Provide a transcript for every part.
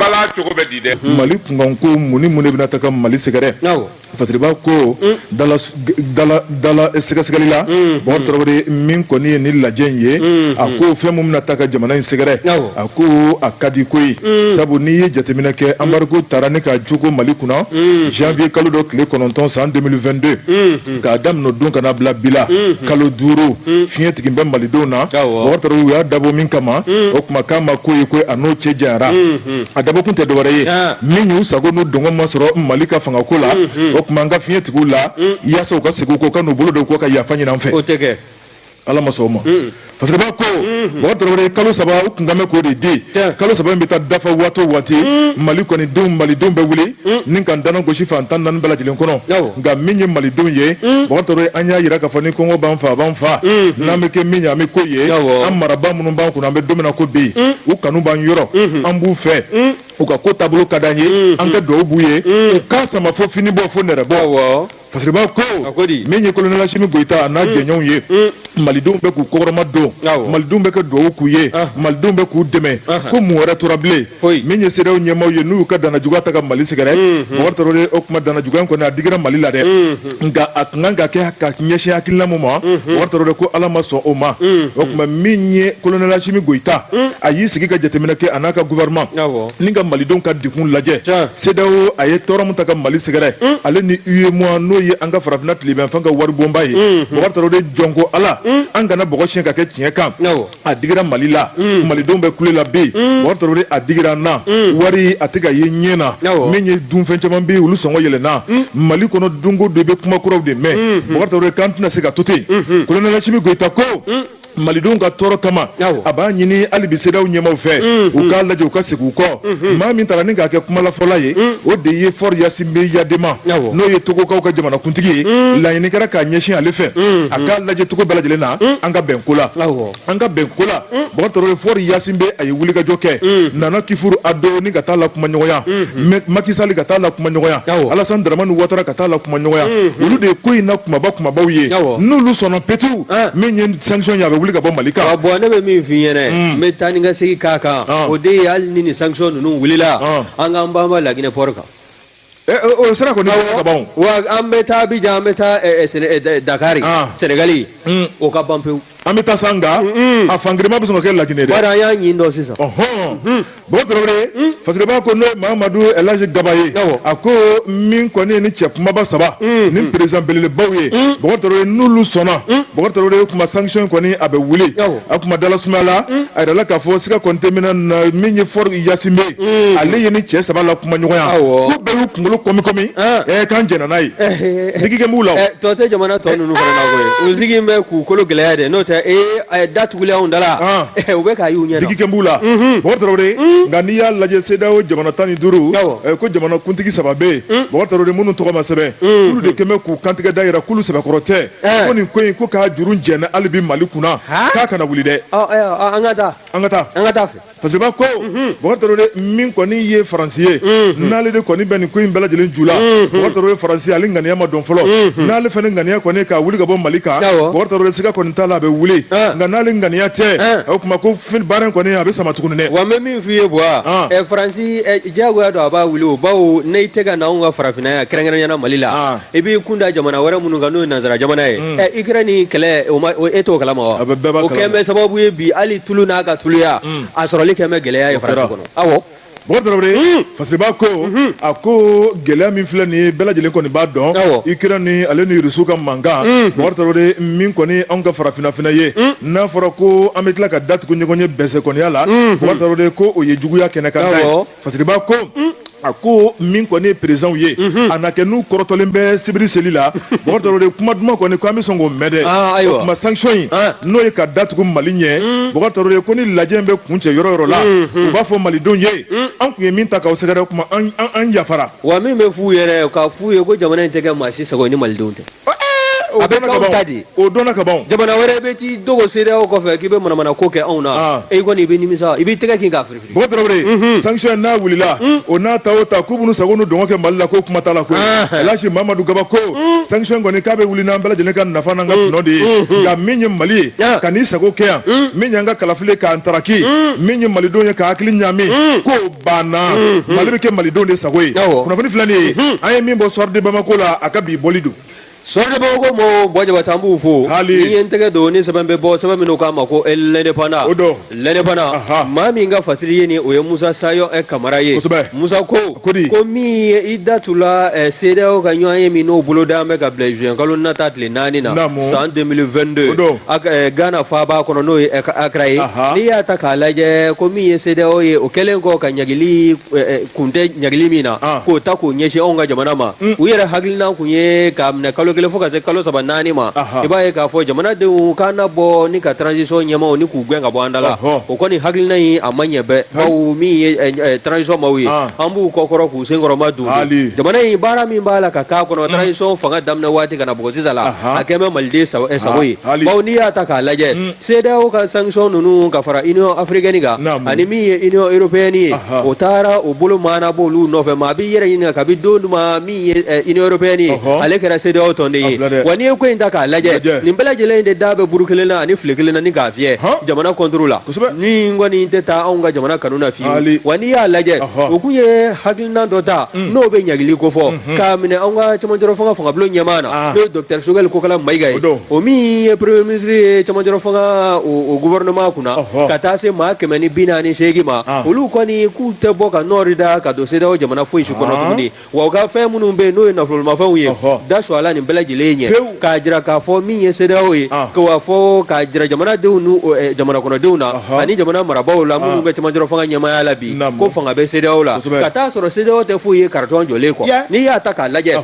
bala cogo bɛ di dɛ. Mali kunkan ko mun bɛna ta ka Mali sɛgɛrɛ. Parce que b'a ko dala sɛgɛsɛgɛli la Bɔkari Tarawele min kɔni ye ni lajɛ in ye a ko fɛn mun bɛna ta ka jamana in sɛgɛrɛ a ko a ka di ko ye sabu n'i ye jateminɛ kɛ embargo taara ne ka jogo Mali kunna janvier kalo dɔ tile 9 san 2022 k'a daminɛ don kana bila bi la kalo 5 fiɲɛ tigɛ bɛ malidenw na Bɔkari Tarawele u y'a dabɔ min kama o tuma k'a ma ko ye ko a n'o cɛ janyara a dabɔ kun tɛ dɔwɛrɛ ye min y'u sago n'u dɔngɔ ma sɔrɔ Mali ka fanga ko la o tuma an ka fiɲɛ tigiw la yaasa u ka segin ko ka n'u bolo don ko ka yafa ɲini an fɛ. O tɛ kɛ. Ala ma sɔn o ma parce que b'a ko Bɔkari Tarawele kalo 3 u kun kan bɛ k'o de di kalo 3 in bɛ taa dafa waati o waati Mali kɔni malidenw bɛ wuli ni ka dana gosi fantan 4 bɛɛ lajɛlen kɔnɔ nka min ye malidenw ye Bɔkari Tarawele an y'a yira k'a fɔ ni kɔngɔ b'an fa a b'an fa n'an bɛ kɛ min ye an bɛ ko ye an marabaa minnu b'an kunna an bɛ don min na ko bi u kanu b'an yɔrɔ an b'u fɛ u ka ko taabolo ka d'an ye an ka dugawu b'u ye u k'a sama fo fini bɔ fo nɛrɛ bɔ parce que b'a ko min ye colonel Asimi Goyita a n'a jɛɲɔgɔnw ye malidenw bɛ k'u kɔkɔrɔma don malidenw bɛ kɛ dugawu k'u ye malidenw bɛ k'u dɛmɛ ko mun wɛrɛ tora bilen min ye CEDEAO ɲɛmaaw ye n'u y'u ka danajuguya ta ka Mali sɛgɛrɛ Bɔkari Tarawele o tuma danajuguya in kɔni a digira Mali la dɛ nka a kun kan ka kɛ ka ɲɛsin hakilina min ma Bɔkari Tarawele ko Ala ma sɔn o ma o tuma min ye colonel Asimi Goyita a y'i sigi ka jateminɛ kɛ a n'a ka gouvernement ni ka malidenw ka degun lajɛ CEDEAO a ye tɔɔrɔ min ta ka Mali sɛgɛrɛ ale ni UEMOA n'o ye an ka farafinna tilebinfan ka wari bonba ye Bɔkari Tarawele jɔn ko Ala an kana bɔgɔ siɲɛ ka kɛ tiɲɛ kan a digira Mali la malidenw bɛ kule la bi Bɔkari Tarawele a digira na wari a tɛ ka ye ɲɛ na min ye dunfɛn caman bɛ olu sɔngɔ yɛlɛnna Mali kɔnɔ dongo don i bɛ kuma kuraw de mɛn Bɔkari Tarawele k'an tɛna se ka to ten colonel Asimi Goyita ko malidenw ka tɔɔrɔ kama a b'a ɲini hali bi CEDEAO ɲɛmaaw fɛ u k'a lajɛ u ka segin u kɔ maa min taara ni k'a kɛ kumalafɔla ye o de ye Fɔr Yasinbe Yadema n'o ye Togokaw ka jamanakuntigi ye laɲini kɛra k'a ɲɛsin ale fɛ a k'a lajɛ cogo bɛɛ lajɛlen na an ka bɛn ko la an ka bɛn ko la Bɔkari Tarawele Fɔr Yasinbe a ye wulikajɔ kɛ Nana Kifuru Ado ni ka taa la kuma ɲɔgɔnya Macky Sall ka taa la kuma ɲɔgɔnya Alassane Dramane Ouattara ka taa la kuma ɲɔgɔnya olu de ye ko in na kumabaw ye n'olu sɔnna petew min ye sanction ye a bɛ wuli ka bɔ Mali kan. Bon ne bɛ min f'i ɲɛna n bɛ taa ni ka segin k'a kan o de ye hali ni nin sanction ninnu wulila an k'an banba Laginɛ port kan. O sera kɔni ka ban wa an bɛ taa Abidjan an bɛ taa Dakar Senegali o ka ban pewu. An bɛ taa Sanga a fangirima bɛ sɔn ka kɛ Laginɛ dɛ. Bari an y'a ɲini dɔn sisan. Bɔkari Tarawele parce que b'a ko n'o ye Mahamadu Elhaji Gaba ye a ko min kɔni ye ni cɛ kumaba 3 ni président belebelebaw ye Bɔkari Tarawele n'olu sɔnna Bɔkari Tarawele kuma sanction kɔni a bɛ wuli a kuma dalasumaya la a yɛrɛ la k'a fɔ siga kɔni tɛ min ye Fɔr Yasinbe ale ye ni cɛ 3 la kuma ɲɔgɔnya ko bɛɛ y'u kunkolo kɔmi k'an jɛnna n'a ye digikɛ b'u la tɔ tɛ jamana tɔ ninnu fana na koyi u sigi bɛ k'u kolo gɛlɛya de n'o tɛ da tugulen anw da la u bɛ k'a y'u ɲɛna digikɛ b'u la Bɔkari Tarawele nka n'i y'a lajɛ CEDEAO jamana 15 ko jamanakuntigi 3 bɛ yen Bɔkari Tarawele minnu tɔgɔ ma sɛbɛn olu de kɛn bɛ k'u kantigɛ da yira k'olu sɛbɛkɔrɔ tɛ ko nin ko in ko k'a juru jɛnna hali bi Mali kunna k'a kana wuli dɛ an ka taa fɛ parce que b'a ko Bɔkari Tarawele min kɔni ye Faransi ye n'ale de kɔni bɛ nin ko in bɛɛ lajɛlen ju la Bɔkari Tarawele Faransi ale ŋaniya ma dɔn fɔlɔ n'ale fana ŋaniya kɔni k'a wuli ka bɔ Mali kan Bɔkari Tarawele siga kɔni t'a la a bɛ wuli nka n'ale ŋaniya tɛ o tuma ko baara in kɔni a bɛ sama tuguni dɛ. Wa n bɛ min f'i ye Buwa Faransi diyagoya don a b'a wuli o bawo ne tɛ ka na anw ka farafinna yan kɛrɛnkɛrɛnyana Mali la i b'i kun da jamana wɛrɛ minnu kan n'o ye nanzara jamana ye Ukraine ni kɛlɛ e t'o kalama wa o kɛn bɛ sababu ye bi hali tulu n'a ka tuluya a sɔrɔli kɛn bɛ gɛlɛya ye Faransi kɔnɔ awɔ. Bɔkari Tarawele parce que b'a ko a ko gɛlɛya min filɛ nin ye bɛɛ lajɛlen kɔni b'a dɔn Ukraine ni ale ni Rusiw ka mankan Bɔkari Tarawele min kɔni anw ka farafinna fana ye n'a fɔra ko an bɛ tila ka datugu ɲɔgɔn ye bɛnsɛ kɔniya la Bɔkari Tarawele ko o ye juguya kɛnɛ kan ta ye parce que b'a ko a ko min kɔni ye présidents ye a na kɛ n'u kɔrɔtɔlen bɛ sibiri seli la Bɔkari Tarawele kuma duman kɔni ko an bɛ sɔn k'o mɛn dɛ o tuma sanction in n'o ye ka datugu Mali ɲɛ Bɔkari Tarawele ko ni lajɛ in bɛ kun cɛ yɔrɔ yɔrɔ la u b'a fɔ malidenw ye an kun ye min ta k'aw sɛgɛrɛ o tuma an yafara. Wa min bɛ f'u yɛrɛ k'a f'u ye ko jamana in tɛ kɛ maa si sago ni malidenw tɛ. a bɛ k'aw ta de o dɔnna ka ban jamana wɛrɛ bɛ t'i dogo CEDEAO kɔfɛ k'i bɛ manamana ko kɛ anw na e kɔni i bɛ nimisa i b'i tɛgɛ kin k'a firifiri Bɔkɔ Tarawele sanction n'a wulila o n'a ta o ta k'u b'u sago n'u dɔngɔ kɛ Mali la ko kuma t'a la koyi Elhaji Mamadu Gaba ko sanction kɔni k'a bɛ wuli n'an bɛɛ lajɛlen ka nafa n'an ka tɔnɔ de ye nka min ye Mali ye ka n'i sago kɛ yan min y'an ka kalafili k'an taraki min ye malidenw ye ka hakili ɲami k'o banna Mali bɛ kɛ malidenw de sago ye kunnafoni filɛ nin ye an ye min bɔ soir de Bamako la a ka bi bɔli don soir de Bamako mo Bɔjaba tan b'u fo ni ye n tɛgɛ don ni sɛbɛn bɛ bɔ sɛbɛn minnu k'a ma ko l'indépendant l'indépendant maa min ka fasiri ye ni o ye Musa Sayo Kamara ye Musa ko min ye i da tula CEDEAO ka ɲɔgɔn ye min n'o bolo da an bɛ ka bila juin kalo nata tile 4 na san 2022 Ghana faaba kɔnɔ n'o ye Accra ye n'i y'a ta k'a lajɛ ko min ye CEDEAO ye o kɛlen kɔ ka ɲagili kun tɛ ɲagili min na k'o ta k'o ɲɛsin anw ka jamana ma u yɛrɛ hakilina kun ye k'a minɛ kalo kelen fo ka se kalo 3 4 ma i b'a ye k'a fɔ jamanadenw k'an na bɔ ni ka transition ɲɛmaw ni k'u gɛn ka bɔ an da la o kɔni hakilina in a ma ɲɛ bɛɛ bawo min ye transition maaw ye an b'u kɔkɔrɔ k'u senkɔrɔma don jamana in baara min b'a la ka k'a kɔnɔ transition fanga daminɛ waati ka na bɔ sisan la a kɛ bɛ maliden sago ye bawo n'i y'a ta k'a lajɛ CEDEAO ka sanction ninnu ka fara Union africaine kan ani min ye Union européenne ye o taara o bolo maana b'olu nɔfɛ maa b'i yɛrɛ ɲininka kabi don ma min ye Union européenne ye ale kɛra CEDEAO tɔn de ye wa n'i ye ko in ta k'a lajɛ nin bɛɛ lajɛlen de da bɛ buru kelen na ani file kelen na ni k'a fiyɛ jamana contre la ni kɔni tɛ taa anw ka jamana kanu na fiyewu wa n'i y'a lajɛ o kun ye hakilina dɔ ta n'o bɛ ɲagili ko fɔ k'a minɛ anw ka cɛmancɛrɛ fanga fangabulon ɲɛmaa na n'o ye Dr Sogɛl Kokala Mayiga ye o min ye premier ministre ye cɛmancɛrɛ fanga o gouvernement kunna ka taa se maa 148 ma olu kɔni k'u tɛ bɔ ka nɔɔri da ka don CEDEAO jamana foyi si kɔnɔ tuguni wa u ka fɛn minnu bɛ yen n'o ye nafolomafɛnw ye da su ala nin bɛɛ lajɛlen ɲɛ k'a jira k'a fɔ min ye CEDEAO ye k'a fɔ k'a jira jamanadenw n'u jamana kɔnɔdenw na ani jamana marabaaw la minnu bɛ cɛmancɛrɛ fanga ɲɛmaaya la bi ko fanga bɛ CEDEAO la ka taa sɔrɔ CEDEAO tɛ foyi ye carton jɔlen kɔ n'i y'a ta k'a lajɛ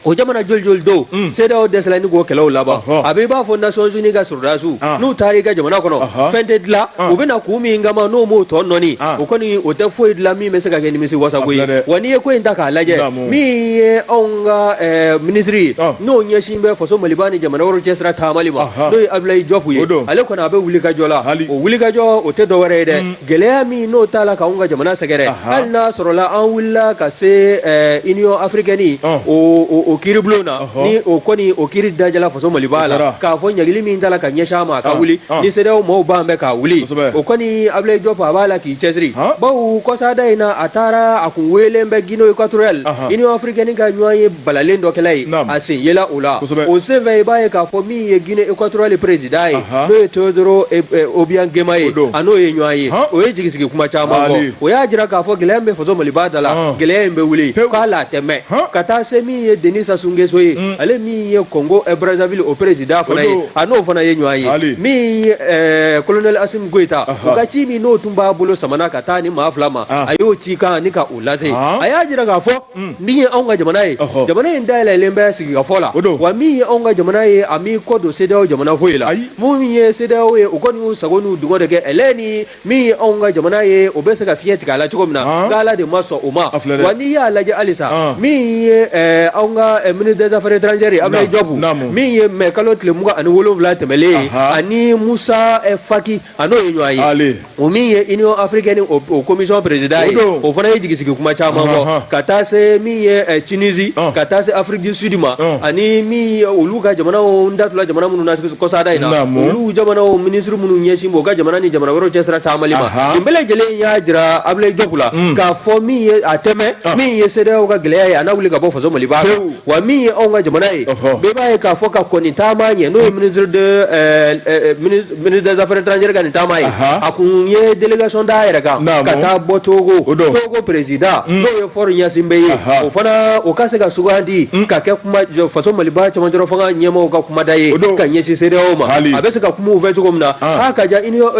o jamana joli don CEDEAO dɛsɛla ni k'o kɛlɛw laban a bɛ i b'a fɔ Nations Unies ka soldats n'u taara i ka jamana kɔnɔ fɛn tɛ dilan u bɛna k'u min kama n'o m'o tɔ nɔni o kɔni o tɛ foyi dilan min bɛ se ka kɛ nimisi wasago ye wa n'i ye ko in ta k'a lajɛ min ye anw ka minisiri ye n'o ɲɛsin bɛ faso Maliba ni jamana wɛrɛw cɛsira taamali ma n'o ye Abdoulaye Diop ye ale kɔni a bɛ wulikajɔ la o wulikajɔ o tɛ dɔwɛrɛ ye dɛ gɛlɛya min n'o t'a la k'anw ka jamana sɛgɛrɛ hali n'a sɔrɔla an wulila ka se Union africaine o kiiribulon na ni o kɔni o kiiri dajala faso Maliba la k'a fɔ ɲagili min t'a la ka ɲɛsin a ma ka wuli ni CEDEAO maaw b'an bɛ k'a wuli o kɔni Abdoulaye Diop a b'a la k'i cɛsiri bawo kɔsada in na a taara a kun welen bɛ Guinée équatoriale Union africaine ka ɲɔgɔn ye balalen dɔ kɛla ye a sen yela o la o senfɛ i b'a ye k'a fɔ min ye Guinée équatoriale président ye n'o ye Teodoro Obiang Nguema ye a n'o ye ɲɔgɔn ye o ye jigisigi kuma caman fɔ o y'a jira k'a fɔ gɛlɛya min bɛ faso Maliba da la gɛlɛya in bɛ wuli k'a tɛmɛ ka taa se min ye Denis Sassou Nguesso ye ale min ye Congo Brazzaville o président fana ye a n'o fana ye ɲɔgɔn ye min ye colonel Assimi Goïta o ka ci min n'o tun b'a bolo samana ka taa ni maa 2 ma a y'o ci kan ni ka o lase a y'a jira k'a fɔ min ye anw ka jamana ye jamana in dayɛlɛlen bɛ sigikafɔ la wa min ye anw ka jamana ye a m'i kɔ don CEDEAO jamana foyi la mun ye CEDEAO ye o kɔni y'u sago n'u dungɔ de kɛ ɛlɛ ni min ye anw ka jamana ye o bɛ se ka fiɲɛ tigɛ a la cogo min na n'Ala de ma sɔn o ma wa n'i y'a lajɛ halisa min ye anw ka ministre des affaires étrangères Abdoulaye Diop min ye mai kalo tile 27 tɛmɛlen ani Musa Faki a n'o ye ɲɔgɔn ye o min ye Union africaine o commission président ye o fana ye jigisigi kuma caman fɔ ka taa se min ye Tunisie ka taa se Afrique du Sud ma ani min ye olu ka jamanaw n datula jamana minnu na kɔsada in na olu jamanaw ministre minnu ɲɛsin b'o ka jamana ni jamana wɛrɛw cɛsira taamali ma nin bɛɛ lajɛlen y'a jira Abdoulaye Diop la k'a fɔ min ye a tɛmɛ min ye CEDEAO ka gɛlɛya ye a n'a wuli ka bɔ faso Maliba wa min ye anw ka jamana ye bɛɛ b'a ye k'a fɔ ka kɔni taama ɲɛ n'o ye ministre des affaires étrangères ka nin taama ye a kun ye délégation d'a yɛrɛ kan ka taa bɔ Togo président n'o ye Faure Gnassingbé ye o fana o ka se ka sugandi ka kɛ kuma faso Maliba cɛmancɛrɛ fanga ɲɛmaaw ka kumada ye ka ɲɛsin CEDEAO ma a bɛ se ka kuma u fɛ cogo min na k'a ka diya Union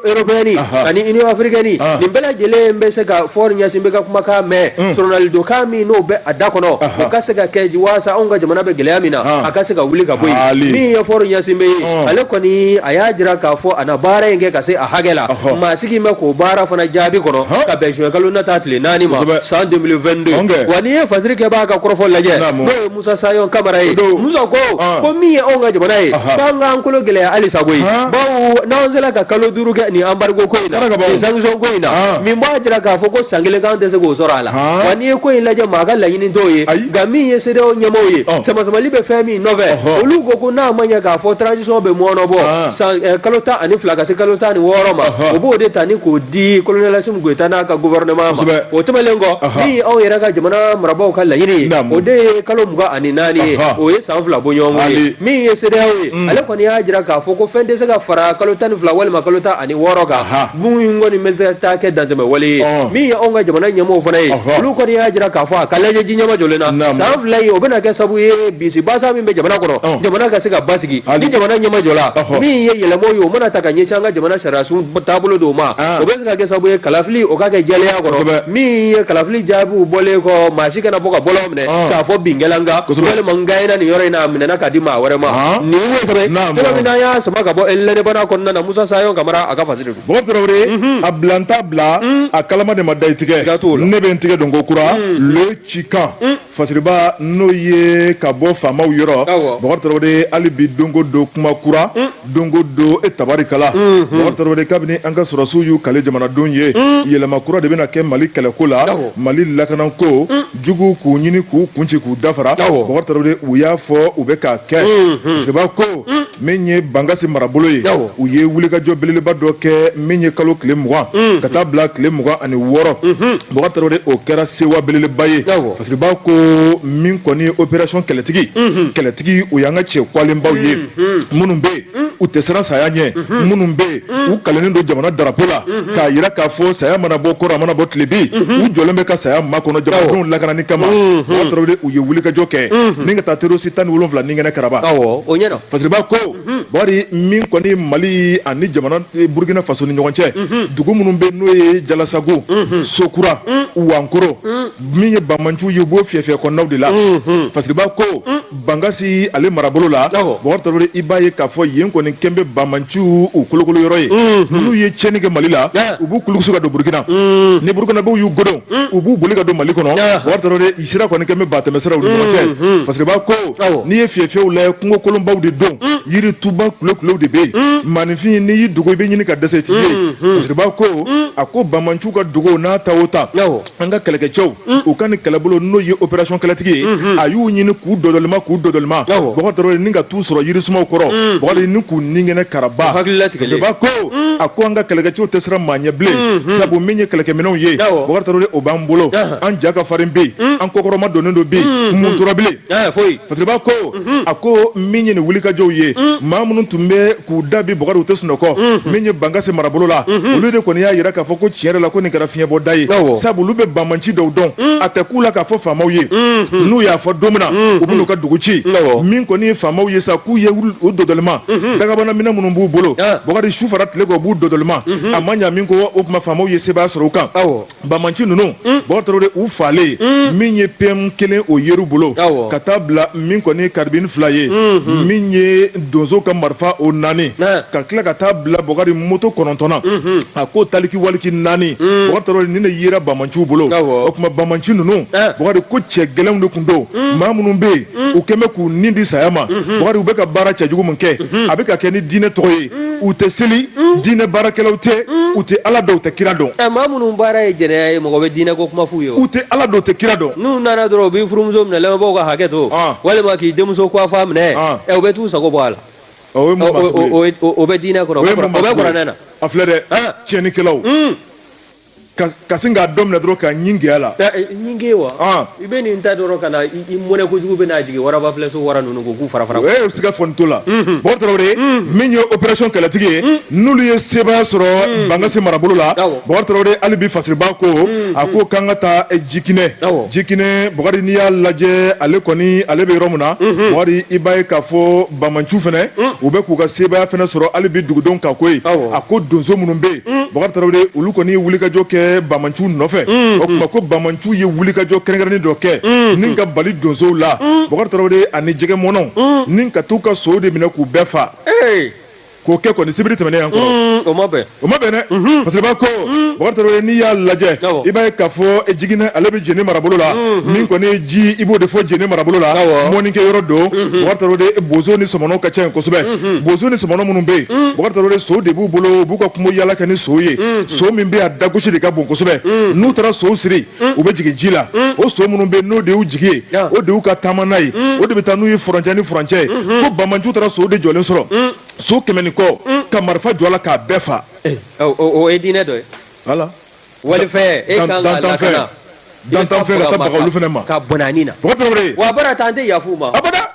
européenne ani Union africaine nin bɛɛ lajɛlen bɛ se ka Faure Gnassingbé ka kumakan mɛn sɔrɔnalidokan min n'o bɛ a da kɔnɔ o ka se ka kɛ waasa anw ka jamana bɛ gɛlɛya min na a ka se ka wuli ka bɔ yen min ye Faure Gnassingbé ye ale kɔni a y'a jira k'a fɔ a na baara in kɛ ka se a hakɛ la maa sigi bɛ k'o baara fana jaabi kɔnɔ ka bɛn juin kalo nata tile 4 ma san 2022 wa n'i ye fasiri kɛ b'a ka kɔrɔfɔ lajɛ n'o ye Musa Sayo Kamara mara ye muso ko min ye anw ka jamana ye k'an k'an kolo gɛlɛya hali sa koyi bawo n'anw sera ka kalo 5 kɛ nin embargo ko in na nin sanction ko in na min b'a jira k'a fɔ ko san kelen k'an tɛ se k'o sɔrɔ a la wa n'i ye ko in lajɛ maa ka laɲini t'o ye nka min ye CEDEAO ɲɛmaaw ye sama-samali bɛ fɛn min nɔfɛ olu ko ko n'a ma ɲɛ k'a fɔ transition bɛ mɔɔnɔbɔ kalo 12 ka se kalo 16 ma o b'o de ta ni k'o di colonel Assimi Goïta n'a ka gouvernement ma o tɛmɛnen kɔ min anw yɛrɛ ka jamana marabaaw ka laɲini ye o de ye kalo 24 ye o ye san 2 bɔ ɲɔgɔn ye min ye CEDEAO ye ale kɔni y'a jira k'a fɔ ko fɛn tɛ se ka fara kalo 12 walima kalo 16 kan mun kɔni bɛ se ka kɛ dantɛmɛ wale ye min ye anw ka jamana ɲɛmɔgɔw fana ye olu kɔni y'a jira k'a fɔ a ka lajɛ ji ɲɛma jɔlen na san 2 ye o bɛna kɛ sababu ye bisibasa min bɛ jamana kɔnɔ jamana ka se ka basigi ni jamana ɲɛma jɔla min ye yɛlɛmaw ye o mana ta ka ɲɛsin an ka jamana sariyasun taabolo dɔw ma o bɛ se ka kɛ sababu ye kalafili o ka kɛ jɛlenya kɔnɔ min ye kalafili jaabiw bɔlen kɔ maa si kana bɔ ka bɔlɔn minɛ k'a fɔ binkɛla nga walima n gayina nin yɔrɔ in na a minɛna k'a di maa wɛrɛ ma nin ye sɛbɛ tɔgɔ min n'an y'a sama ka bɔ lɛnɛbana kɔnɔna na Musa Sayon Kamara a ka fasiri don Bɔbɔ Tarawele a bilanta bila a kalama de ma da i tigɛ ne bɛ n tigɛ don ko kura le cikan fasiriba n'o ye ka bɔ faamaw yɔrɔ Bɔbɔ Tarawele hali bi dongo don kuma kura dongo don e tabarikala Bɔbɔ Tarawele kabini an ka sɔrɔsiw y'u kale jamanadenw ye yɛlɛma kura de bɛna kɛ Mali kɛlɛko la Mali lakanako jugu k'u ɲini k'u kunci k'u dafara Bɔbɔ Tarawele u y'a fɔ u bɛ k'a kɛ fasiriba ko min ye Bangasi marabolo ye u ye wulikajɔ belebeleba dɔ kɛ min ye kalo tile 20 ka taa bila tile 26 Bɔbɔ Tarawele o kɛra sewa belebeleba ye fasiriba ko min kɔni ye opération kɛlɛtigi u y'an ka cɛ kwalenbaw ye minnu bɛ u tɛ siran saya ɲɛ minnu bɛ u kalennen don jamana darapo la k'a yira k'a fɔ saya mana bɔ kɔrɔ a mana bɔ tile bi u jɔlen bɛ ka saya makɔnɔ jamanadenw lakanani kama Bɔbɔ Tarawele u ye wulikajɔ kɛ ni ka taa terroriste 17 ni kɛnɛ karaba fasiriba ko bari min kɔni Mali ani jamana Burkina Faso ni ɲɔgɔn cɛ dugu minnu bɛ n'o ye Jalasago Sokura Wankoro min ye Bamanju ye b'o fiyɛfiyɛ kɔnɔnaw de la fasiriba ko Bangasi ale marabolo la Bɔbɔ Tarawele i b'a ye k'a fɔ yen kɔni kɛn bɛ Bamanju u kolokolo yɔrɔ ye n'u ye tiɲɛni kɛ Mali la u b'u kulukusu ka don Burkina ni Burkinabew y'u godon u b'u boli ka don Mali kɔnɔ Bɔbɔ Tarawele i sira kɔni kɛn bɛ batɛmɛsiraw ni ɲɔgɔn cɛ fasiriba ko n'i ye fiyɛfiyɛw layɛ kungo kolonbaw de don yiri tuba kulo de bɛ yen maninfin n'i y'i dogo i bɛ ɲini ka dɛsɛ t'i ye fasiriba ko a ko Bamanju ka dogo n'a ta o ta an ka kɛlɛkɛcɛw u ka ni kɛlɛbolo n'o ye opération kɛlɛtigi ye a y'u ɲini k'u dɔdɔlima Bɔbɔ Tarawele ni ka t'u sɔrɔ yirisumaw kɔrɔ Bɔbɔ ni k'u ninkɛnɛ karaba fasiriba ko a ko an ka kɛlɛkɛcɛw tɛ siran maa ɲɛ bilen sabu min ye kɛlɛkɛminɛnw ye Bɔbɔ Tarawele o b'an bolo an ja ka farin bɛ yen an kɔkɔrɔma donnen don bi mun tora bilen fasiriba ko a ko min ye nin wulikajɔw ye maa minnu tun bɛ k'u da bi Bɔbɔ u tɛ sunɔgɔ min ye Bangasi marabolo la olu de kɔni y'a jira k'a fɔ ko tiɲɛ yɛrɛ la ko nin kɛra fiɲɛbɔda ye sabu olu bɛ Bamanci dɔw dɔn a tɛ k'u la k'a fɔ faamaw ye n'u y'a fɔ don min na u bɛ n'u ka dugu ci min kɔni ye faamaw ye sa k'u ye o dɔdɔlima dagabana minɛ minnu b'u bolo Bɔbɔ su fara tile kɔ u b'u dɔdɔlima a ma ɲa min ko o tuma faamaw ye sebaya sɔrɔ u kan Bamanci ninnu Bɔbɔ Tarawele u falen min ye PM1 o yer'u bolo ka taa bila min kɔni karibini 2 ye min ye donso ka marifa o 4 ka tila ka taa bila Bɔbɔ moto 9 a ko taliki waliki 4 Bɔbɔ Tarawele ni ne yera Bamanciw bolo o tuma Bamanci ninnu Bɔbɔ ko cɛ gɛlɛnw de tun don maa minnu bɛ yen u kɛn bɛ k'u nin di saya ma Bɔbɔ u bɛ ka baara cɛjugu min kɛ a bɛ ka kɛ ni diinɛ tɔgɔ ye u tɛ seli diinɛ baarakɛlaw tɛ u tɛ Ala dɔn u tɛ kira dɔn maa minnu baara ye jɛnɛya ye mɔgɔ bɛ diinɛ ko kuma f'u ye u tɛ Ala dɔn u tɛ kira dɔn n'u nana dɔrɔn u b'i furumuso minɛ lamɛnbaaw ka hakɛ to walima k'i denmuso kɔfa minɛ u bɛ t'u sago bɔ a la o bɛ diinɛ kɔnɔ o bɛ kuranɛ na a filɛ dɛ tiɲɛnikɛlaw ka sin k'a dɔn minɛ dɔrɔn ka ɲin gɛya la ɲin wa i bɛ nin ta dɔrɔn ka na i mɔnɛ kojugu bɛ n'a jigin waraba filɛ so wara ninnu ko k'u fara fara o ye siga fɔ nin to la Bɔbɔ Tarawele min ye opération kɛlɛtigi ye n'olu ye sebaya sɔrɔ Bangasi marabolo la Bɔbɔ Tarawele hali bi fasiriba ko a ko k'an ka taa Jikinɛ Bɔbɔ n'i y'a lajɛ ale kɔni ale bɛ yɔrɔ min na Bɔbɔ i b'a ye k'a fɔ Bamanciw fɛnɛ u bɛ k'u ka sebaya fɛnɛ sɔrɔ hali bi dugudenw kan koyi a ko donso minnu bɛ yen Bɔbɔ Tarawele olu kɔni ye wulikajɔ kɛ Bamanciw nɔfɛ o tuma ko Bamanciw ye wulikajɔ kɛrɛnkɛrɛnnen dɔ kɛ ni ka bali donsow la Bɔbɔ Tarawele ani jɛgɛmɔnɔw ni ka t'u ka sow de minɛ k'u bɛɛ fa k'o kɛ kɔni sibiri tɛmɛnen yan kɔrɔ o ma bɛn dɛ parce que b'a ko Bakari Traoré n'i y'a lajɛ i b'a ye k'a fɔ Jigine ale bɛ Jeni marabolo la min kɔni ye ji i b'o de fɔ Jeni marabolo la mɔnikɛ yɔrɔ don Bakari Traoré bozo ni sɔmɔnɔw ka ca yen kosɛbɛ bozo ni sɔmɔnɔ minnu bɛ yen Bakari Traoré so de b'u bolo u b'u ka kungo yaala kɛ ni so ye so min bɛ a dagosi de ka bon kosɛbɛ n'u taara so siri u bɛ jigin ji la o so minnu bɛ yen n'o de y'u jigi ye o de y'u ka taama n'a ye o de bɛ taa n'u ye furancɛ ni furancɛ ye ko Banmanju taara so de jɔlen sɔrɔ so 100 ni kɔ ka marifa jɔ a la k'a bɛɛ fa o ye diinɛ dɔ ye voilà walifɛ e kan ka lakana dantanfɛn ka taa baga olu fɛnɛ ma ka bɔnani na Bakari Traoré wa bara ta an tɛ yafu ma abada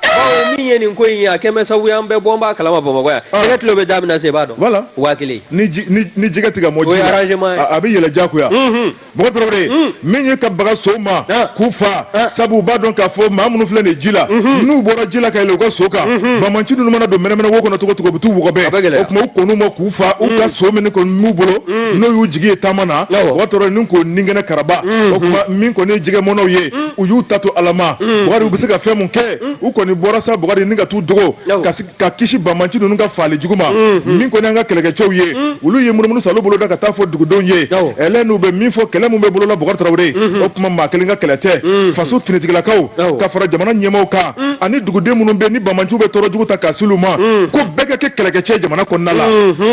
min ye nin ko in ye a kɛmɛ sababu an bɛɛ bɔ n b'a kalama Bamakɔ yan jɛgɛ kilo bɛ da min na se i b'a dɔn voilà 1000 ni jɛgɛ tɛ ka mɔ o ye arrangement ye a bɛ yɛlɛ diyagoya Bakari Traoré min ye ka baga so ma k'u fa sabu u b'a dɔn k'a fɔ maa minnu filɛ nin ye ji la n'u bɔra ji la ka yɛlɛ u ka so kan Banmanci ninnu mana don mɛnɛmɛnɛ wo kɔnɔ cogo o cogo u bɛ t'u wɔgɔbɛ o tuma u kɔn'u ma k'u fa u ka so min kɔni m'u bolo n'o y'u jigi ye taama na Bakari Traoré ni k'o ninkɛnɛ karaba o tuma min kɔni ye jɛgɛ mɔnɔw ye u y'u ta to Ala ma Bakari u bɛ se ka fɛn mun kɛ u kɔni bɔra sa Bakari ni ka t'u dogo ka kisi Banmanci ninnu ka faali jugu ma min kɔni an ka kɛlɛkɛcɛw ye olu ye munumunu salo bolo da ka taa fɔ dugudenw ye ɛlɛ n'u bɛ min fɔ kɛlɛ min bɛ bolola Bakari Traoré o tuma maa kelen ka kɛlɛ tɛ faso finitigilakaw ka fara jamana ɲɛmaaw kan ani duguden minnu bɛ ni Banmanci bɛ tɔɔrɔ jugu ta k'a s'olu ma ko bɛɛ ka kɛ kɛlɛkɛcɛ jamana kɔnɔna la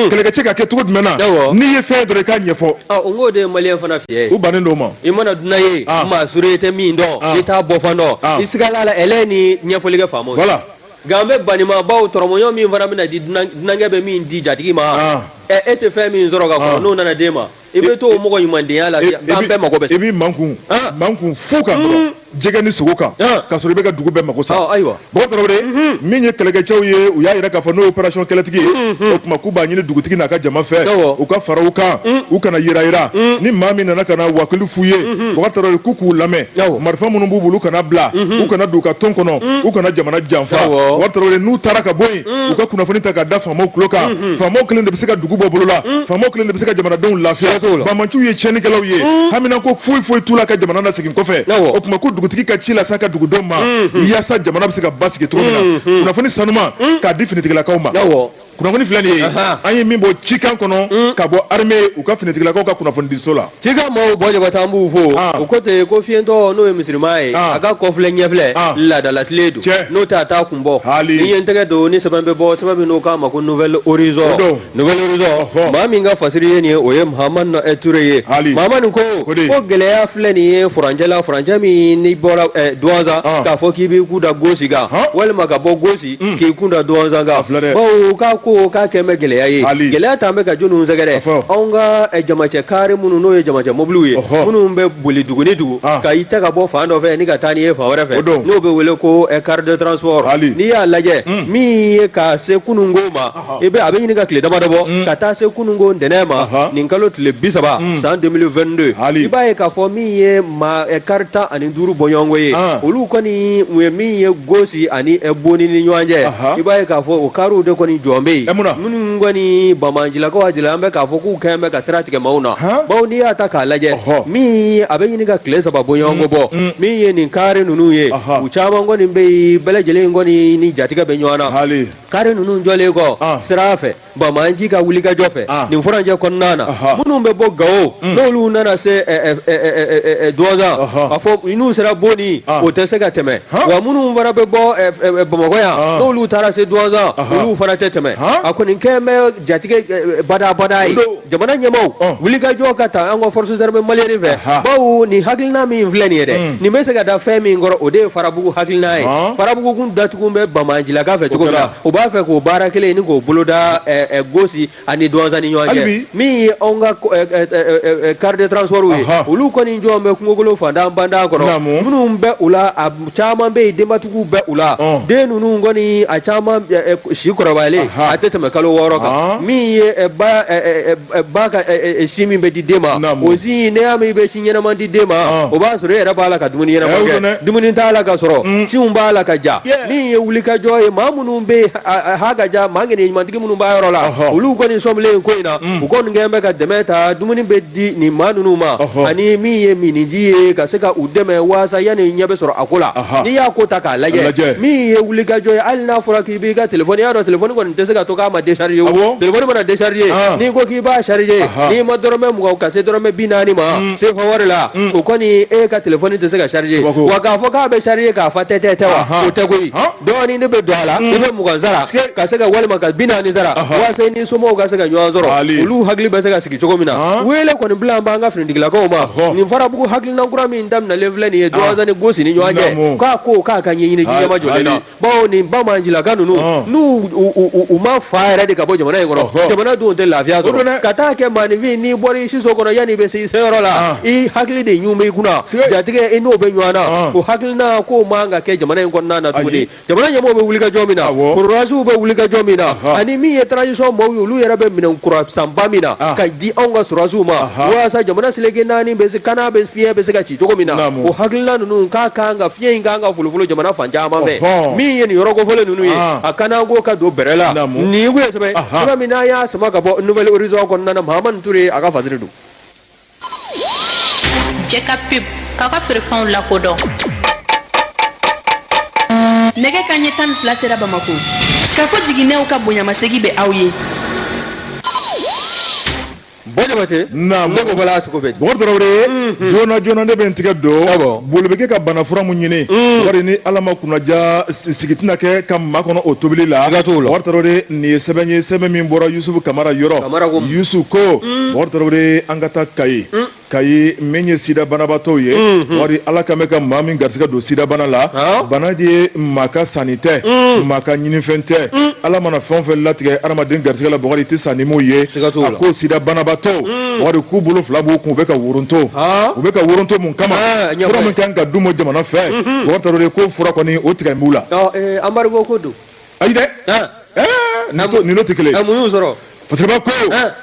kɛlɛkɛcɛ ka kɛ cogo jumɛn na n'i ye fɛn dɔrɔn i k'a ɲɛfɔ o n'o de ye maliyɛn fana fiyɛ u bannen don o ma i mana dunan ye maa sure i tɛ min dɔn i t'a bɔfan dɔn i sigala la ɛlɛ ni ɲɛfɔli kɛ faamaw voilà nka an bɛ banima baw tɔrɔmɔɲɔ min fana bɛna di dunankɛ bɛ min di jatigi ma e tɛ fɛn min sɔrɔ ka kɔrɔ n'o nana d'e ma i bɛ to o mɔgɔ ɲumandenya la an bɛɛ mago bɛ i b'i mankun fu kan dɔrɔn jɛgɛ ni sogo kan k'a sɔrɔ i bɛ ka dugu bɛɛ mago sa ayiwa Bakari Traoré min ye kɛlɛkɛcɛw ye u y'a yɛrɛ k'a fɔ n'o ye opération kɛlɛtigi ye o tuma k'u b'a ɲini dugutigi n'a ka jama fɛ u ka fara u kan u kana yira ni maa min nana ka na wakili f'u ye Bakari Traoré k'u lamɛn marifa minnu b'u bolo u kana bila u kana don u ka tɔn kɔnɔ u kana jamana janfa Bakari Traoré n'u taara ka bɔ yen u ka kunnafoni ta ka da faamaw tulo kan faamaw kelen de bɛ se ka dugu bɔ bolo la faamaw kelen de bɛ se ka jamanadenw lafiya Banmanciw ye tiɲɛnikɛlaw ye hamina ko foyi t'u la ka jamana na segin kɔfɛ o tuma ko dugutigi ka ci la sa ka dugudenw ma yaasa jamana bɛ se ka basigi cogo min na kunnafoni sanuma k'a di finitigilakaw ma kunnafoni filɛ nin ye an ye min bɔ cikan kɔnɔ ka bɔ armée u ka finitigilakaw ka kunnafoni diso la cikan maaw bɔ jabata an b'u fo o ko ten ko fiɲɛtɔ n'o ye misiriman ye a ka kɔfilɛ ɲɛfilɛ laadalatile don n'o tɛ a t'a kun bɔ ni ye n tɛgɛ don ni sɛbɛn bɛ bɔ sɛbɛn min n'o k'a ma ko nouvelle horizon maa min ka fasiri ye nin ye o ye Mahamani Ture ye Mahamani ko gɛlɛya filɛ nin ye furancɛ la furancɛ min n'i bɔra Douentza k'a fɔ k'i b'i kun da gauche kan walima ka bɔ gauche k'i kun da Douentza kan bawo k'a ko k'a kɛ bɛ gɛlɛya ye gɛlɛya t'an bɛ ka jɔnniw sɛgɛrɛ anw ka jamacɛ kari minnu n'o ye jamacɛ mobiliw ye minnu bɛ boli dugu ni dugu ka i ta ka bɔ fan dɔ fɛ ni ka taa n'i ye fan wɛrɛ fɛ n'o bɛ wele ko carte de transport n'i y'a lajɛ min ye ka se kunungo ma a bɛ ɲini ka tile damadɔ bɔ ka taa se kunungo ntɛnɛn ma nin kalo tile 30 san 2022 i b'a ye k'a fɔ min ye carte 15 bɔɲɔgɔnko ye olu kɔni u ye min ye gosi ani boni ni ɲɔgɔn cɛ i b'a ye k'a fɔ o kariw de kɔni jɔn bɛ yen minnu kɔni Banmanjilakaw a jira an bɛ k'a fɔ k'u kɛn bɛ ka sira tigɛ maaw na bawo n'i y'a ta k'a lajɛ min a bɛ ɲini ka tile 3 bɔɲɔgɔnko bɔ min ye nin kari ninnu ye u caman kɔni bɛ yen bɛɛ lajɛlen kɔni ni jatigɛ bɛ ɲɔgɔn na kari ninnu jɔlen kɔ sira fɛ Banmanji ka wulikajɔ fɛ nin furancɛ kɔnɔna na minnu bɛ bɔ Gawo n'olu nana se Douentza a fɔ n'u sera Boni o tɛ se ka tɛmɛ wa minnu fana bɛ bɔ Bamakɔ yan n'olu taara se Douentza olu fana tɛ tɛmɛ a kɔni kɛn bɛ jatigɛ bada ye jamana ɲɛmaaw wulikajɔ ka ta an ka forces armées maliennes fɛ bawo nin hakilina min filɛ nin ye dɛ nin bɛ se ka da fɛn min kɔrɔ o de ye Farabugu hakilina ye Farabugu kun datugu bɛ Banmanjilaka fɛ cogo min na o b'a fɛ k'o baara kelen ni k'o boloda Gosi ani Douentza ni ɲɔgɔn cɛ min ye anw ka carte de transport ye olu kɔni jɔn bɛ kungokolo fantan bantan kɔrɔ minnu bɛ u la a caman bɛ yen denbatigiw bɛ u la den ninnu kɔni a caman si kɔrɔbayalen a tɛ tɛmɛ kalo 6 kan min ye ba ka si min bɛ di den ma o si ne y'a mɛn i bɛ si ɲɛnama di den ma o b'a sɔrɔ e yɛrɛ b'a la ka dumuni ɲɛnama kɛ dumuni t'a la ka sɔrɔ sinw b'a la ka ja min ye wulikajɔ ye maa minnu bɛ ha ka ja maa ŋɛniɲɛ ɲumantigi minnu b'a yɔrɔ la olu kɔni sɔmilen ko in na u kɔni kɛn bɛ ka dɛmɛ ta dumuni bɛ di nin maa ninnu ma ani min ye miniji ye ka se ka u dɛmɛ waasa yanni ɲɛ bɛ sɔrɔ a ko la n'i y'a ko ta k'a lajɛ min ye wulikajɔ ye hali n'a fɔra k'i b'i ka telefɔni y'a dɔn telefɔni kɔni tɛ se ka to k'a ma décharger téléphone mana décharger ni ko k'i b'a charger ni ma dɔrɔmɛ mugan ka se dɔrɔmɛ 40 ma se fa wari la o kɔni e ka téléphone tɛ se ka charger wa k'a fɔ k'a bɛ charger k'a fa tɛ wa o tɛ koyi dɔɔni ne bɛ don a la i bɛ mugan sara ka se ka walima ka 40 sara walasa ni somɔgɔw ka se ka ɲɔgɔn sɔrɔ olu hakili bɛ se ka sigi cogo min na wele kɔni bila an b'an ka finitigilakaw ma nin farabugu hakilina kura min daminɛlen filɛ nin ye duwaza ni gosi ni ɲɔgɔn cɛ k'a ko k'a ka ɲɛɲini ɲɛma jɔlen na bawo nin bamanjilaka ninnu n'u u ma fa yɛrɛ de ka bɔ jamana in kɔnɔ jamana dun tɛ lafiya sɔrɔ ka taa kɛ maninfin n'i bɔra siso kɔnɔ yanni i bɛ se i seyɔrɔ la i hakili de ɲun bɛ i kunna jatigɛ i n'o bɛ ɲɔgɔn na o hakilina k'o man ka kɛ jamana in kɔnɔna na tuguni jamana ɲɛmɔgɔw bɛ wuli ka jɔ min na kɔrɔsiw bɛ wuli ka jɔ min na ani min ye transition maaw ye olu yɛrɛ bɛ minɛn kura sanba min na ka di anw ka sɔrɔsiw ma walasa jamana seleke naani bɛ se kana bɛ fiɲɛ bɛ se ka ci cogo min na o hakilina ninnu k'a kan ka fiɲɛ in kan ka folofolo jamana fan caman fɛ min ye nin yɔrɔ kofɔlen ninnu ye a kana ko ka don bɛrɛ la nin ye ko ye sɛbɛ cogo min n'a y'a sama ka bɔ nouvelle horizon kɔnɔna na Mahamani Ture a ka fasiri don jɛ ka pub k'a ka feerefɛnw lakodɔn nɛgɛ kanɲɛ 12 sera Bamako k'a fɔ jiginɛw ka bonyamasegi bɛ aw ye ne ko bala cogo bɛ jona ne bɛ n tigɛ don boli bɛ kɛ ka banafura mun ɲini wari ni ala ma kunnaja sigi tɛna kɛ ka maa kɔnɔ o tobili la wari tarawele nin ye sɛbɛn ye sɛbɛn min bɔra Yusufu Kamara yɔrɔ Yusufu ko wari tarawele an ka taa Kayi min ye sida banabatɔw ye wari ala ka mɛn ka maa min garisɛgɛ don sida bana la bana de ye maa ka sanni tɛ maa ka ɲinifɛn tɛ ala mana fɛn o fɛn latigɛ adamaden garisɛgɛ la bɔgɔ tɛ sanni m'o ye a ko sida banabatɔw wari k'u bolo fila b'u kun u bɛ ka woronto mun kama fura min kan ka d'u ma jamana fɛ wari tarawele ko fura kɔni o tigɛ b'u la embargo ko don ayi dɛ nin n'o tɛ kelen mun y'u sɔrɔ parce que ko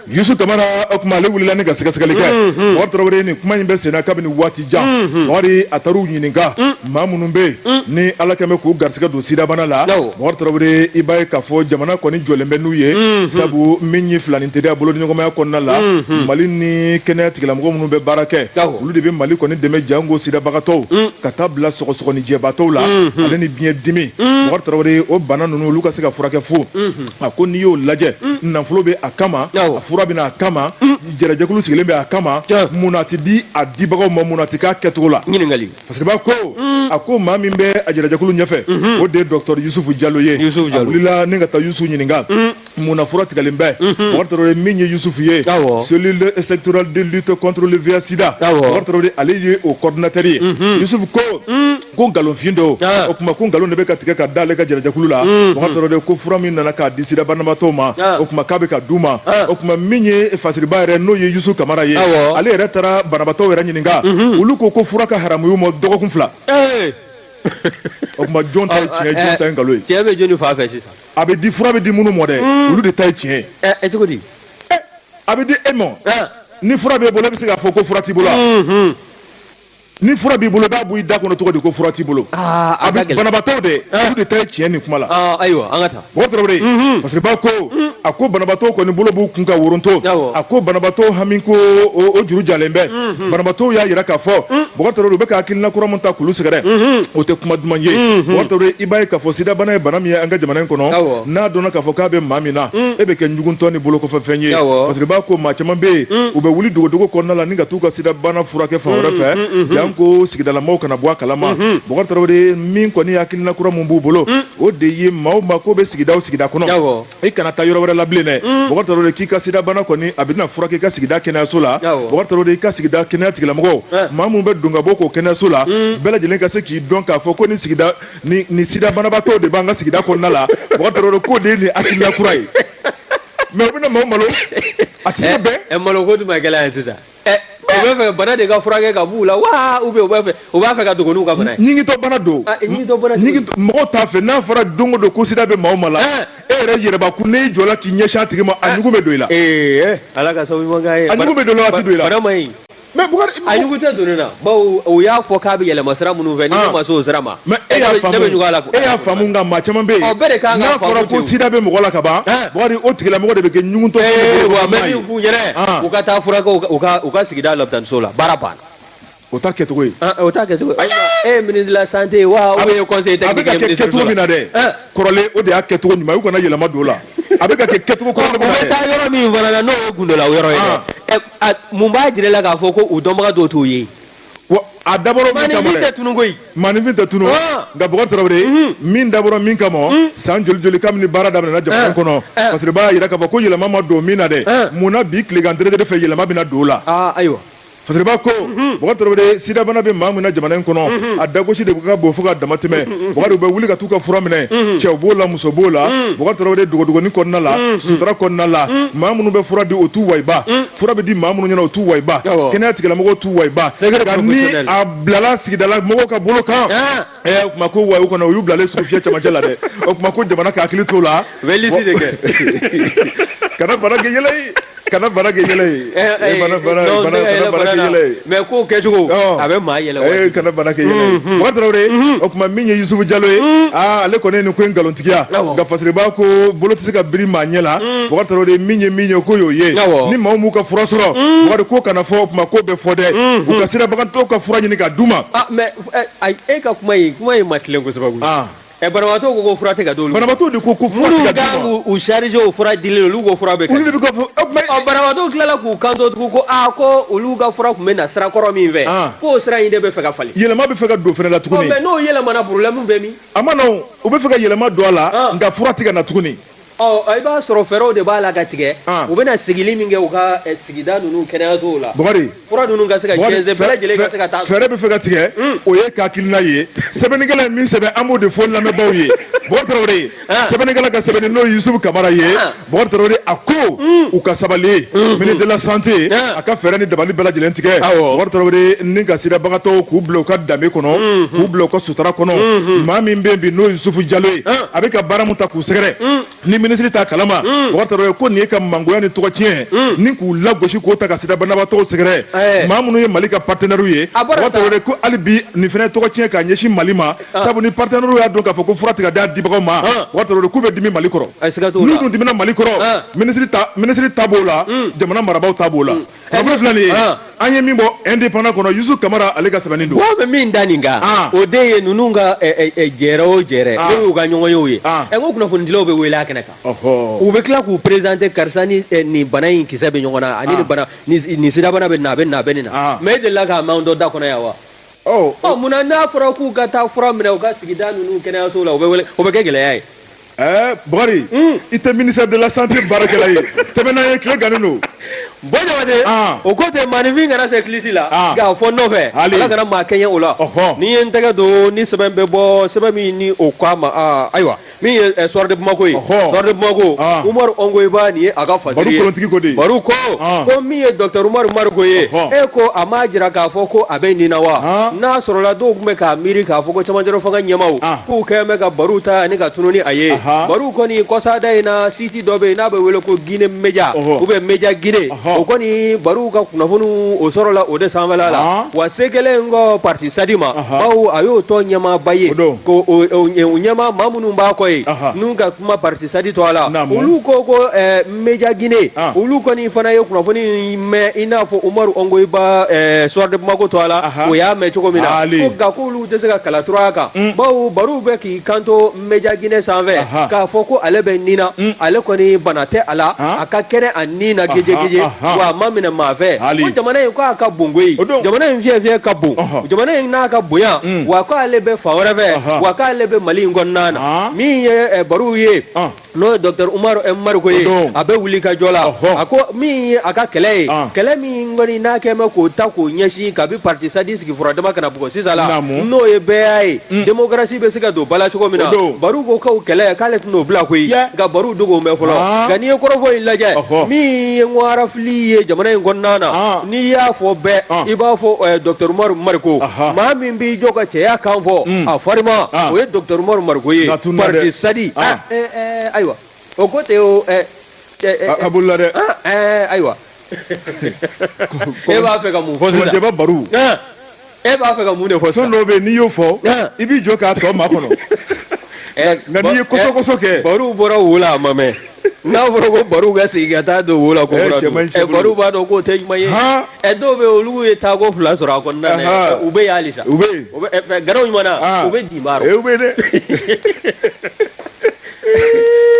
Yusufu Kamara o kuma ale wulila ni ka sɛgɛsɛgɛli kɛ wari tarawele ni kuma in bɛ senna kabini waati jan wari a taar'u ɲininka maa minnu bɛ yen ni ala kɛmɛ k'u garisɛgɛ don sida bana la wari tarawele i b'a ye k'a fɔ jamana kɔni jɔlen bɛ n'u ye sabu min ye filani teriya bolo ni ɲɔgɔnmaya kɔnɔna la Mali ni kɛnɛya tigilamɔgɔ minnu bɛ baara kɛ olu de bɛ Mali kɔni dɛmɛ jango sidabagatɔw ka taa bila sɔgɔsɔgɔnijɛbatɔw la ale ni biɲɛ dimi wari tarawele o bana ninnu olu ka se ka furakɛ fu a ko n'i y'o lajɛ nafolo bɛ a kama a fura bɛna a kama jɛrɛjɛkulu sigilen bɛ a kama mun ti di a dibagaw ma mun ti k'a kɛcogo la ɲininkali parce que a ko maa min bɛ a jɛrɛjɛkulu ɲɛfɛ o de ye docteur Yusufu Jalo ye a wulila ni ka taa Yusufu ɲininka mun na fura tigɛlen bɛ wari tarawele min ye Yusufu ye cellule sectorielle de lutte contre le VIH sida wari tarawele ale ye o coordinateur ye Yusufu ko nkalonfin dɔ o kuma ko nkalon de bɛ ka tigɛ ka da ale ka jɛrɛjɛkulu la wari tarawele ko fura min nana k'a di sida banabaatɔw ma o kuma k'a bɛ ka d'u ma o kuma min ye fasiriba yɛrɛ n'o ye Yusufu Kamara ye ale yɛrɛ taara banabaatɔw yɛrɛ ɲininka olu ko fura ka haramu y'u ma dɔgɔkun 2 o kuma jɔn ta ye tiɲɛ jɔn ta ye nkalon ye tiɲɛ bɛ jɔnni fa fɛ sisan a bɛ di fura bɛ di minnu mɔ dɛ olu de ta ye tiɲɛ ye cogo di a bɛ di e ma ni fura b'e bolo e bɛ se k'a fɔ ko fura t'i bolo ni fura b'i bolo b'a bɔ i da kɔnɔ cogo di ko fura t'i bolo a bɛ banabaatɔw de olu de ta ye tiɲɛ nin kuma la ayiwa an ka taa o tarawele parce que ba ko a ko banabaatɔw kɔni bolo b'u kun ka woronto a ko banabaatɔw hami ko o juru jalen bɛ banabaatɔw y'a jira k'a fɔ bɔgɔ tarawele u bɛ ka hakilina kura min ta k'olu sɛgɛrɛ o tɛ kuma duman ye bɔgɔ tarawele i b'a ye k'a fɔ sida bana ye bana min ye an ka jamana in kɔnɔ n'a dɔnna k'a fɔ k'a bɛ maa min na e bɛ kɛ ɲugutɔ ni bolokɔfɛ fɛn ye parce que b'a ko maa caman bɛ yen u bɛ wuli dogodogo kɔnɔna la ni ka t'u ka sida bana furakɛ fan wɛrɛ fɛ ko sigidalamaw kana bɔ a kalama bɔgɔ tarawele min kɔni hakilina kura mun b'u bolo o de ye maa o maa ko bɛ sigida kɔnɔ i kana taa yɔrɔ wɛrɛ la bilen dɛ bɔgɔ tarawele k'i ka sida bana kɔni a bɛna furakɛ i ka sigida kɛnɛyaso la bɔgɔ tarawele i ka sigida kɛnɛya tigilamɔgɔw maa mun bɛ don ka bɔ k'o kɛnɛyaso la bɛɛ lajɛlen ka se k'i dɔn k'a fɔ ko ni sida banabaatɔw de b'an ka sigida kɔnɔna la bɔgɔ tarawele k'o de ye nin hakilina kura ye mais u bɛna maaw malo a tɛ se ka bɛn malo ko dun ma gɛlɛya ye sisan u bɛ fɛ bana de ka furakɛ ka b'u la wa ou bien u b'a fɛ ka dogo n'u ka bana ye ɲigitɔ bana don mɔgɔw t'a fɛ n'a fɔra don o don ko sida bɛ maa o maa la e yɛrɛ yɛrɛbakun n'i jɔla k'i ɲɛsin a tigi ma a ɲugun bɛ don i la ala ka sababu ɲuman k'a ye a ɲugun bɛ don i la a tɛ don i la bana ma ɲi mais a ɲugun tɛ don ne na bawo o y'a fɔ k'a bɛ yɛlɛma sira minnu fɛ ni ne ma se o sira ma mais e y'a faamu nka maa caman bɛ yen n'a fɔra ko sida bɛ mɔgɔ la ka ban bakari o tigilamɔgɔ de bɛ kɛ ɲugutɔ wa mɛ min f'u ɲɛna u ka taa furakɛ u ka sigida lɔbitaniso la baara banna o ta kɛcogo ye o ta kɛcogo ye ministre de la santé wa ou bien conseil technique a bɛ ka kɛ kɛcogo min na dɛ kɔrɔlen o de y'a kɛcogo ɲuman ye u kana yɛlɛma don o la a bɛ ka kɛ kɛcogo ko u bɛ taa yɔrɔ min fana na n'o ye gundola yɔrɔ ye dɛ mun b'a jira la k'a fɔ ko u dɔnbaga dɔw t'o ye a dabɔra min kama maninfin tɛ tunu koyi maninfin tɛ tunu nka Bɔkari Tarawele min dabɔra min kama san joli joli kabini baara daminɛna jamana kɔnɔ parce que b'a jira k'a fɔ ko yɛlɛma ma don min na dɛ munna bi tilegan dɛrɛdɛrɛ fɛ yɛlɛma bɛna don o la ayiwa parce que b'a ko Bɔkari Tarawele sidabana bɛ maa min na jamana in kɔnɔ a dagosi de ka bon fo ka dama tɛmɛ Bɔkari bɛ wuli ka t'u ka fura minɛ cɛw b'o la muso b'o la Bɔkari Tarawele dogodogoni kɔnɔna la sutura kɔnɔna la maa minnu bɛ fura di o t'u wayiba fura bɛ di maa minnu ɲɛna o t'u wayiba kɛnɛya tigilamɔgɔw t'u wayiba nka ni a bilala sigidala mɔgɔw ka bolo kan o tuma ko wayi o kɔnɔ o y'u bilalen sugu fiyɛ cɛmancɛ la dɛ o tuma ko jamana ka hakili t'o la de kɛ kana bana kɛ yɛlɛ ye kana bana kɛ yɛlɛ ye bana kɛ yɛlɛ ye mais ko kɛcogo a bɛ maa yɛlɛ kana bana kɛ yɛlɛ ye Bɔkari Tarawele o tuma min ye Yusufu Jalo ye ale kɔni ye nin ko in nkalontigiya nka fasiri b'a ko bolo tɛ se ka biri maa ɲɛ la Bɔkari Tarawele min ye ko y'o ye ni maaw m'u ka fura sɔrɔ Bɔkari ko kana fɔ o tuma ko bɛ fɔ dɛ u ka sirabagatɔw ka fura ɲini ka d'u ma mais e ka kuma in ma tilen kosɛbɛ banabaatɔ ko fura tɛ ka d'olu ma banabaatɔ de ko fura tɛ ka d'u ma u chargé o fura dilen olu ko fura bɛ kɛ olu de bɛ ka fɔ banabaatɔ tilala k'u kanto tugun ko ko olu ka fura tun bɛ na sira kɔrɔ min fɛ k'o sira in de bɛ fɛ ka falen yɛlɛma bɛ fɛ ka don fɛnɛ la tuguni mais n'o yɛlɛmana problème bɛ min a ma nɔgɔn u bɛ fɛ ka yɛlɛma don a la nka fura tɛ ka na tuguni i b'a sɔrɔ fɛɛrɛw de b'a la ka tigɛ u bɛna sigili min kɛ u ka sigida ninnu kɛnɛyasow la Bɔkari fura ninnu ka se ka jɛnsɛn bɛɛ lajɛlen ka se ka taa fɛɛrɛ bɛ fɛ ka tigɛ o ye k'akilina ye sɛbɛnnikɛla ye min sɛbɛn an b'o de fɔ lamɛnbaaw ye Bɔkari Tarawele sɛbɛnnikɛla ka sɛbɛnni n'o ye Yusufu Kamara ye Bɔkari Tarawele a ko u ka sabali ministre de la santé a ka fɛɛrɛ ni dabali bɛɛ lajɛlen tigɛ Bɔkari Tarawele ni ka sirabagatɔw k'u bila u ka danbe kɔnɔ k'u bila u ka sutura kɔnɔ maa min bɛ yen bi n'o ye Yusufu Jalo ye a bɛ ka baara mun ta k'u sɛgɛrɛ ni ministre t'a kalama Bɔkari Tarawele ko nin ye ka mangoya ni tɔgɔ tiɲɛ ni k'u lagosi k'o ta ka sira banabaatɔw sɛgɛrɛ maa minnu ye Mali ka partenaires ye Bɔkari Tarawele ko hali bi nin fana ye tɔgɔ tiɲɛ k'a ɲɛsin Mali ma sabu ni partenaires y'a dɔn k'a fɔ ko fura tɛ ka d'a dibagaw ma Bɔkari Tarawele k'u bɛ dimi Mali kɔrɔ n'u dun dimina Mali kɔrɔ ministre ta b'o la jamana marabaaw ta b'o la kunnafoni filɛ nin ye an ye min bɔ indépendant kɔnɔ Yusufu Kamara ale ka sɛbɛnni don bɛ min da nin kan o de ye ninnu ka jɛrɛ o jɛrɛ n'o y'u ka ɲɔgɔn ye o ye n ko kunnafonidilaw bɛ wele a kɛnɛ kan u bɛ tila k'u présenter karisa ni nin bana in kisɛ bɛ ɲɔgɔn na ani nin sirabana bɛ nin na a bɛ nin na a bɛ nin na mais e delila k'a mɛn dɔ da kɔnɔ yan wa munna n'a fɔra k'u ka taa fura minɛ u ka sigida ninnu kɛnɛyaso la o bɛ kɛ gɛlɛya ye Bɔkari i tɛ ministère de la santé baarakɛla ye tɛmɛna ye tile gannen don bon Jabate o ko tɛ maninfin kana se kilisi la nka fɔ nɔfɛ ala kana maa kɛɲɛ o la ni ye n tɛgɛ don ni sɛbɛn bɛ bɔ sɛbɛn min ni o k'a ma ayiwa min ye Soir de Bamako ye Soir de Bamako Umaru Ongoyiba nin ye a ka fasiri ye Baro kolontigi ko de Baro ko min ye docteur Umaru Mariko ye e ko a m'a jira k'a fɔ ko a bɛ nin na wa n'a sɔrɔla dɔw tun bɛ k'a miiri k'a fɔ ko camancɛla fanga ɲɛmaaw k'u kɛn bɛ ka baro ta ani ka tunu ni a ye baro kɔni kɔsada in na site dɔ bɛ yen n'a bɛ wele ko Guinée Media ou bien Media Guinée o kɔni baro ka kunnafoni o sɔrɔla o de sanfɛla la wa se kɛlen kɔ parti sadi ma bawo a y'o tɔ ɲɛmaaba ye ko o ɲɛmaa maa minnu b'a kɔ ye n'u ka kuma parti sadi to a la olu ko Media Guinée olu kɔni fana ye kunnafoni mɛn i n'a fɔ Umaru Ongoyiba Soir de Bamako to a la o y'a mɛn cogo min na ko nka k'olu tɛ se ka kala turaya kan bawo baro bɛ k'i kanto Media Guinée sanfɛ k'a fɔ ko ale bɛ nin na ale kɔni bana tɛ a la a ka kɛnɛ a nin na gejegeje wa a ma minɛ maa fɛ ko jamana in k'a ka bon koyi jamana in fiyɛ ka bon jamana in n'a ka bonya wa k'ale bɛ fan wɛrɛ fɛ wa k'ale bɛ Mali in kɔnɔna na min ye baro ye n'o ye docteur Umaru Mariko ye a bɛ wuli ka jɔ la a ko min ye a ka kɛlɛ ye kɛlɛ min kɔni n'a kɛ mɛ k'o ta k'o ɲɛsin kabi parti sadi sigi furadama kana bugɔ sisan la n'o ye bɛɛ y'a ye démocratie bɛ se ka don bala cogo min na baro ko k'o kɛlɛ k'ale tɛn'o bila koyi nka baro dogo mɛn fɔlɔ nka n'i ye kɔrɔfɔ in lajɛ min ye ŋwarafili ye jamana in kɔnɔna na n'i y'a fɔ bɛɛ i b'a fɔ docteur Umaru Mariko maa min b'i jɔ ka cɛya kan fɔ a farima o ye docteur Umaru Mariko ye parti sadi ayiwa o ko ten o a bolola dɛ ayiwa e b'a fɛ ka mun fɔ sisan jaba baro e b'a fɛ ka mun de fɔ sisan fɛn dɔw bɛ yen n'i y'o fɔ i b'i jɔ k'a tɔ maa kɔnɔ nka n'i ye kɔsɔkɔsɔ kɛ baro bɔra wo la a ma mɛn n'a fɔra ko baro ka segin ka taa don wo la ko baro b'a dɔn k'o tɛ ɲuman ye dɔw bɛ yen olu ye taako fila sɔrɔ a kɔnɔna na u bɛ yen halisa u bɛ yen garaw ɲuman na u bɛ dibaa u bɛ yen dɛ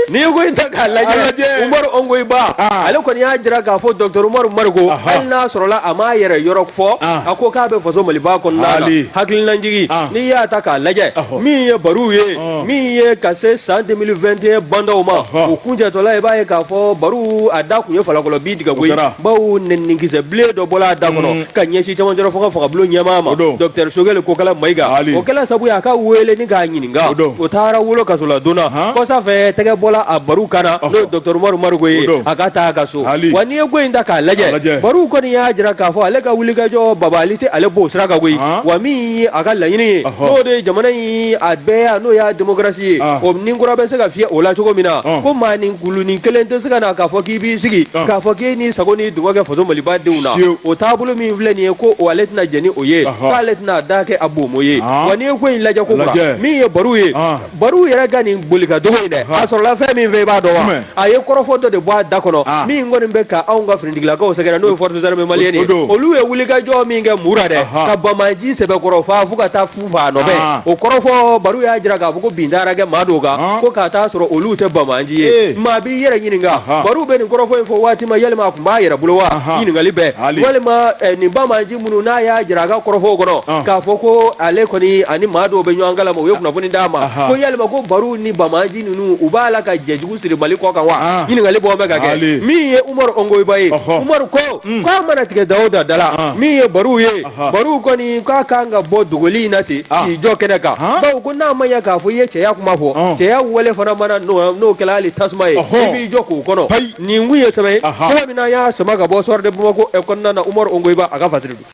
ni ko inta ka lajɛ Umar Ongoy Ba ale kɔni y'a jira k'a fɔ docteur Umar Margo hali n'a sɔrɔla a m'a yɛrɛ yɔrɔ fɔ a ko k'a bɛ faso Maliba kɔnɔna na hakilina jigi n'i y'a ta k'a lajɛ min ye barow ye min ye ka se san 2021 bandaw ma o kuncɛtɔla i b'a ye k'a fɔ barow a da kun ye falakɔlɔ bi tigɛ koyi bawo nɛninikisɛ bilen dɔ bɔla a da kɔnɔ ka ɲɛsin cɛmancɛ fanga fangabulon ɲɛmaa ma docteur Sogɛli Kokala Mayiga o kɛla sabu ye a ka wele ni k'a ɲininka o taara wolo kaso la donna kɔsa fɛ tɛgɛ bɔla a barow kana n'o docteur Umar Margo ye a ka taa ka so wa n'i ye ko in ta k'a lajɛ barow kɔni y'a jira k'a fɔ ale ka wulikajɔ babali tɛ ale b'o sira kan koyi wa min ye a ka laɲini ye n'o de ye jamana in a bɛɛ n'o y'a démocratie ye o ni kura bɛ se ka fiyɛ o la cogo min na ko maa ni kulunin kelen tɛ se ka na k'a fɔ k'i b'i sigi k'a fɔ k'e ni sago ni dungɔ kɛ faso Maliba denw na o taabolo min filɛ nin ye ko o ale tɛna jɛn ni o ye k'ale tɛna da kɛ a bomo ye wa n'i ye ko in lajɛ ko kura min ye barow ye barow yɛrɛ ka nin boli ka dogo in dɛ a sɔrɔla fɛn min fɛ i b'a dɔn wa a ye kɔrɔfɔ dɔ de bɔ a da kɔnɔ min kɔni bɛ ka anw ka finitigilakaw sɛgɛrɛ n'o ye forces armées maliennes ye olu ye wulikajɔ min kɛ Mura dɛ ka bamaji sɛbɛkɔrɔ fo ka taa fu fa a nɔfɛ o kɔrɔfɔ barow y'a jira k'a fɔ ko bin taara kɛ maa dɔw kan ko k'a taa sɔrɔ olu tɛ bamaji ye maa b'i yɛrɛ ɲininka barow bɛ nin kɔrɔfɔ in fɔ waati ma yalima a tun b'a yɛrɛ bolo wa ɲininkali bɛɛ walima nin bamaji minnu n'a y'a jira a ka kɔrɔfɔw kɔnɔ k'a fɔ ko ale kɔni ani maa dɔw bɛ ɲɔgɔn kalama u ye kunnafoni d'a ma ko yalima ko barow ni bamaji ninnu u b'a la ka jɛjugu siri Mali kɔ kan wa ɲininkali bɔ bɛ ka kɛ min ye Umar Ongoy Ba ye Umar ko k'a mana tigɛ da o da la min ye barow ye barow kɔni k'a kan ka bɔ dogoli in na ten k'i jɔ kɛnɛ kan bawo ko n'a ma ɲɛ k'a fɔ i ye cɛya kuma fɔ cɛya wale fana mana n'o kɛla hali tasuma ye i b'i jɔ k'o kɔnɔ nin kun ye sɛbɛn ye cogo min na y'a sama ka bɔ Soir de Bamako kɔnɔna na Umar Ongoy Ba a ka fasiri don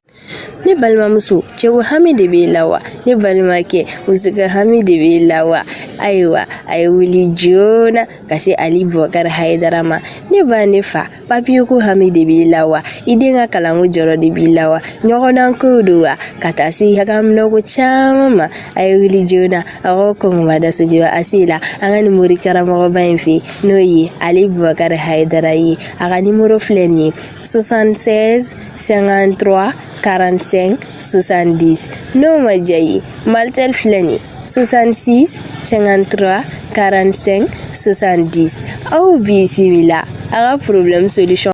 ne balimamuso cɛw hami de b'i la wa ne balimakɛ musoka hami de b'i la wa ayiwa a ye wuli joona ka se Ali Bubakari Hayidara ma ne ba ne fa papiye ko hami de b'i la wa i den ka kalanko jɔrɔ de b'i la wa ɲɔgɔndan ko do wa ka taa se hakaminako caman ma a ye wuli joona a ko kɔngɔma da sojiba a se la an ka nimori karamɔgɔba in fɛ n'o ye Ali Bubakari Hayidara ye a ka nimoro filɛ nin ye 76 53 45 70 n'o ma diya ye Maltel filɛ nin 66 53 45 70 aw bisimila a ka problème solution